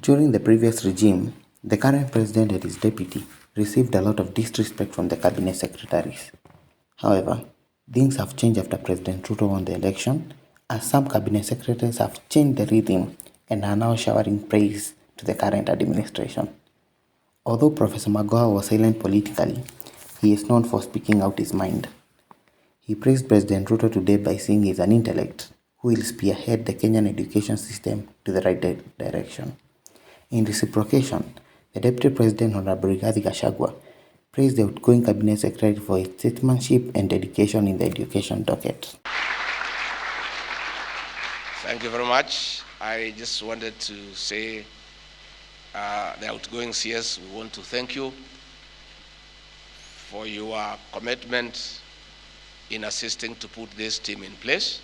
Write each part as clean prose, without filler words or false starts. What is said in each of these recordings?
During the previous regime, the current president and his deputy received a lot of disrespect from the cabinet secretaries. However, things have changed after President Ruto won the election, as some cabinet secretaries have changed the rhythm and are now showering praise to the current administration. Although Professor Magoha was silent politically, he is known for speaking out his mind. He praised President Ruto today by saying he is an intellect who will spearhead the Kenyan education system to the right direction. In reciprocation, the Deputy President Honorable RIGATHI GACHAGUA praised the outgoing Cabinet Secretary for his statesmanship and dedication in the education docket. Thank you very much. I just wanted to say, the outgoing CS, we want to thank you for your commitment in assisting to put this team in place.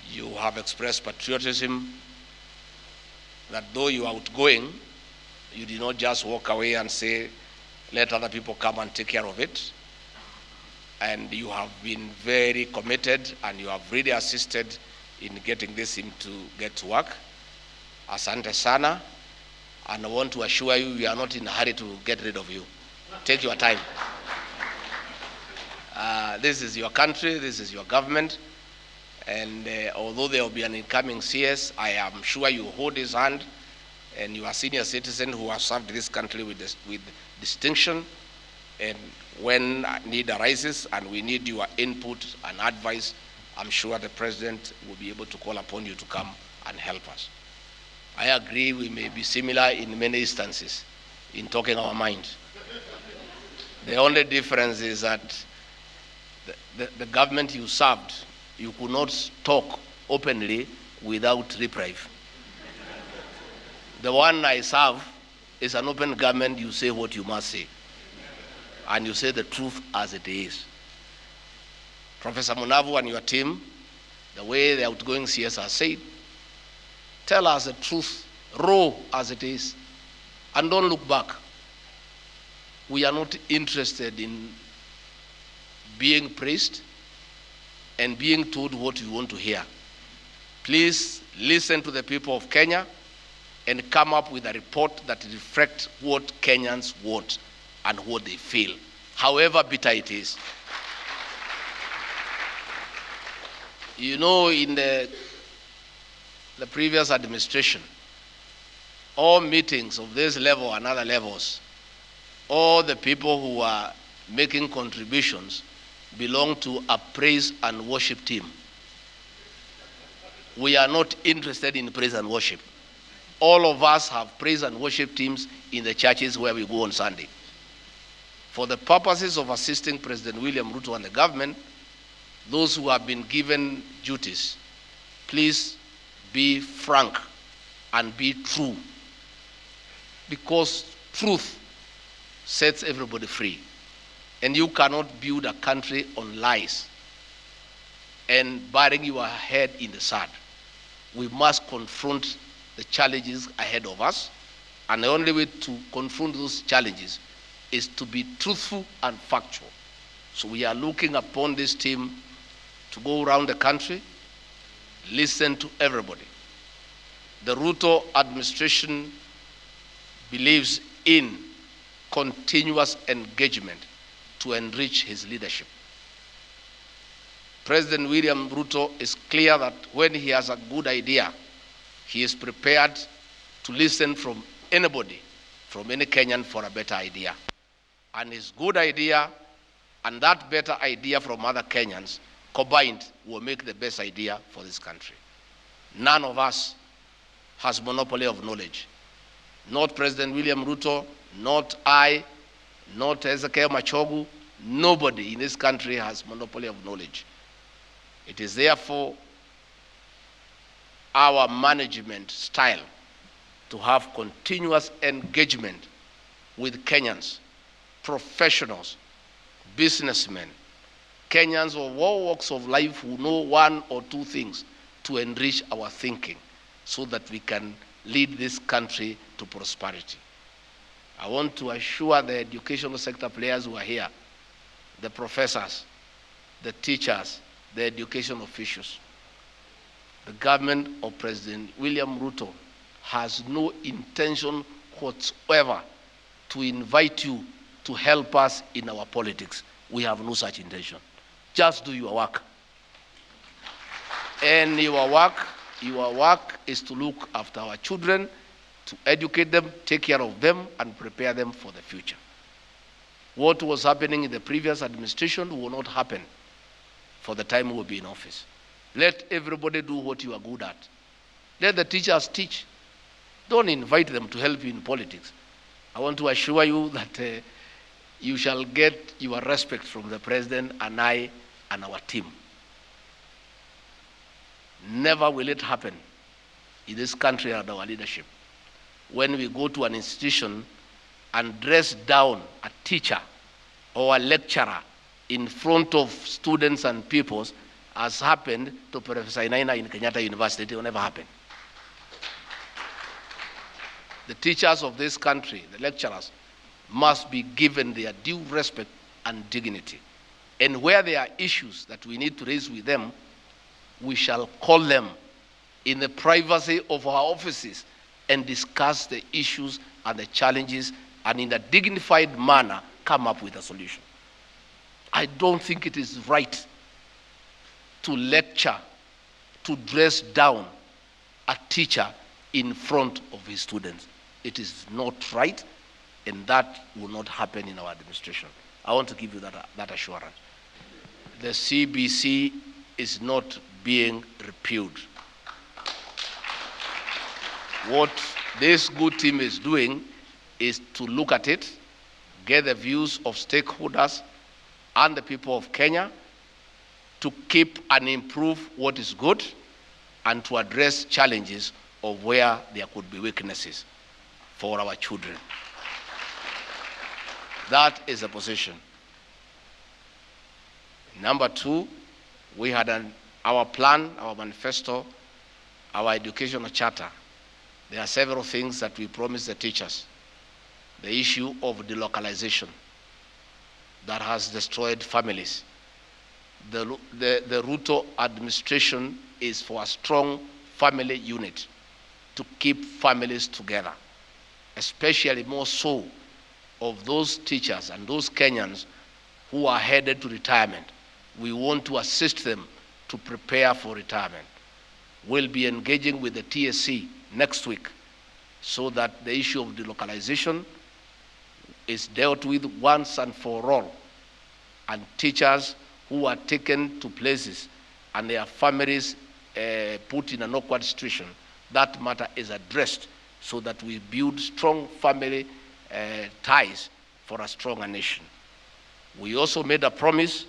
You have expressed patriotism that though you are outgoing, you did not just walk away and say, let other people come and take care of it. And you have been very committed and you have really assisted in getting this team to get to work. Asante sana. And I want to assure you, we are not in a hurry to get rid of you. Take your time. This is your country, this is your government. And although there will be an incoming CS, I am sure you hold his hand, and you are a senior citizen who has served this country with distinction. And when need arises and we need your input and advice, I'm sure the president will be able to call upon you to come and help us. I agree we may be similar in many instances in talking our mind. The only difference is that the government you served, you could not talk openly without reprieve. The one I serve is an open government. You say what you must say, and you say the truth as it is. Professor Munavu and your team, the way the outgoing CS has said, tell us the truth, raw as it is, and don't look back. We are not interested in being praised and being told what you want to hear. Please listen to the people of Kenya and come up with a report that reflects what Kenyans want and what they feel, however bitter it is. You know, in the previous administration, all meetings of this level and other levels, all the people who are making contributions belong to a praise and worship team. We are not interested in praise and worship. All of us have praise and worship teams in the churches where we go on Sunday. For the purposes of assisting President William Ruto and the government, those who have been given duties, please be frank and be true, because truth sets everybody free. And you cannot build a country on lies and burying your head in the sand. We must confront the challenges ahead of us, and the only way to confront those challenges is to be truthful and factual. So we are looking upon this team to go around the country, listen to everybody. The Ruto administration believes in continuous engagement to enrich his leadership. President William Ruto is clear that when he has a good idea, he is prepared to listen from anybody, from any Kenyan for a better idea. And his good idea and that better idea from other Kenyans combined will make the best idea for this country. None of us has monopoly of knowledge. Not President William Ruto, not I, not Ezekiel Machogu. Nobody in this country has monopoly of knowledge. It is therefore our management style to have continuous engagement with Kenyans, professionals, businessmen, Kenyans of all walks of life who know one or two things to enrich our thinking so that we can lead this country to prosperity. I want to assure the educational sector players who are here, the professors, the teachers, the education officials, the government of President William Ruto has no intention whatsoever to invite you to help us in our politics. We have no such intention. Just do your work. And your work is to look after our children, to educate them, take care of them, and prepare them for the future. What was happening in the previous administration will not happen for the time we will be in office. Let everybody do what you are good at. Let the teachers teach. Don't invite them to help you in politics. I want to assure you that you shall get your respect from the president and I and our team. Never will it happen in this country under our leadership when we go to an institution and dress down a teacher or a lecturer in front of students and pupils, as happened to Professor Inaina in Kenyatta University. It will never happen. The teachers of this country, the lecturers, must be given their due respect and dignity. And where there are issues that we need to raise with them, we shall call them in the privacy of our offices and discuss the issues and the challenges, and in a dignified manner come up with a solution. I don't think it is right to lecture, to dress down a teacher in front of his students. It is not right, and that will not happen in our administration. I want to give you that assurance. The CBC is not being repealed. What this good team is doing is to look at it, get the views of stakeholders and the people of Kenya to keep and improve what is good and to address challenges of where there could be weaknesses for our children. That is the position. Number two, we had our plan, our manifesto, our educational charter. There are several things that we promised the teachers. The issue of delocalization that has destroyed families. The Ruto administration is for a strong family unit to keep families together, especially more so of those teachers and those Kenyans who are headed to retirement. We want to assist them to prepare for retirement. We'll be engaging with the TSC next week so that the issue of delocalization is dealt with once and for all, and teachers who are taken to places and their families put in an awkward situation, that matter is addressed so that we build strong family ties for a stronger nation. We also made a promise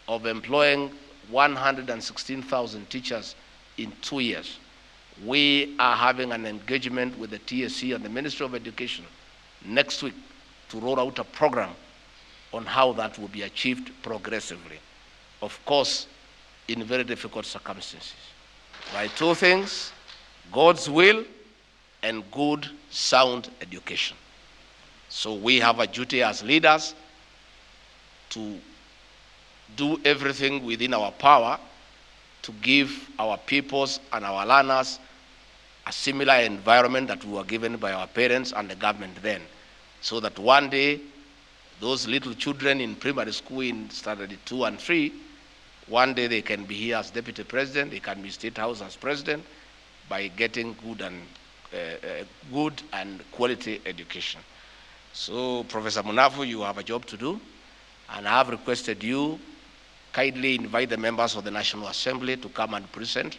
of employing 116,000 teachers in 2 years. We are having an engagement with the TSC and the Ministry of Education next week to roll out a program on how that will be achieved progressively. Of course, in very difficult circumstances. By two things, God's will and good, sound education. So we have a duty as leaders to do everything within our power to give our pupils and our learners a similar environment that we were given by our parents and the government then, so that one day those little children in primary school in standard 2 and 3, one day they can be here as deputy president, they can be state house as president by getting good and quality education. So Professor Munavu, you have a job to do, and I have requested you kindly invite the members of the National Assembly to come and present.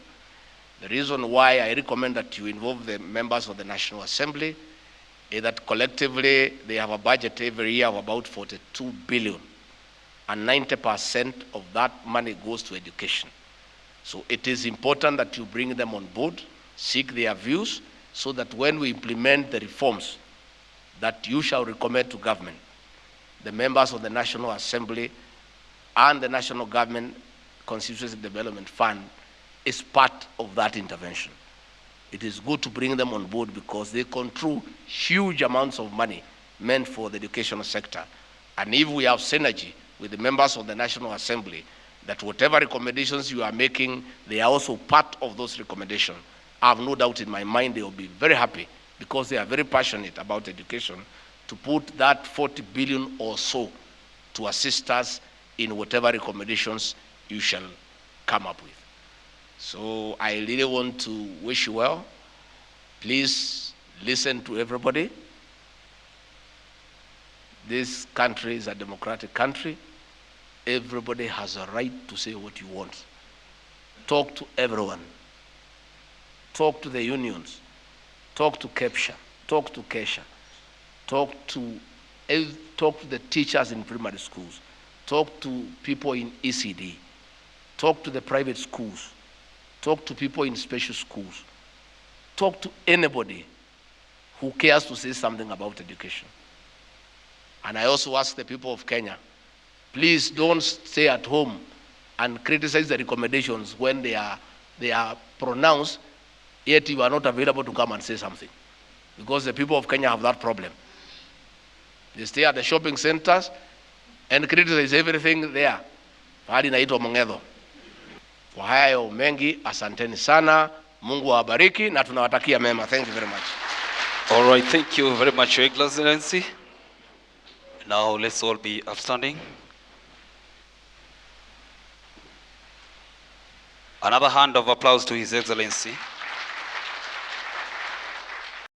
The reason why I recommend that you involve the members of the National Assembly is that collectively they have a budget every year of about 42 billion, and 90% of that money goes to education. So it is important that you bring them on board, seek their views, so that when we implement the reforms that you shall recommend to government, the members of the National Assembly and the National Government Constituency Development Fund is part of that intervention. It is good to bring them on board because they control huge amounts of money meant for the educational sector. And if we have synergy with the members of the National Assembly, that whatever recommendations you are making, they are also part of those recommendations, I have no doubt in my mind they will be very happy, because they are very passionate about education, to put that 40 billion or so to assist us in whatever recommendations you shall come up with. So I really want to wish you well. Please listen to everybody. This country is a democratic country. Everybody has a right to say what you want. Talk to everyone. Talk to the unions. Talk to KEPSHA. Talk to KESHA. Talk to the teachers in primary schools. Talk to people in ECD. Talk to the private schools. Talk to people in special schools. Talk to anybody who cares to say something about education. And I also ask the people of Kenya, please don't stay at home and criticize the recommendations when they are pronounced, yet you are not available to come and say something. Because the people of Kenya have that problem. They stay at the shopping centers and criticize everything there. Pahali naitwa Mong'etho. Kwa hayo mengi, asanteni sana. Mungu awabariki na tunawatakia mema. Thank you very much. All right, thank you very much, Your Excellency. Now let's all be upstanding. Another hand of applause to His Excellency.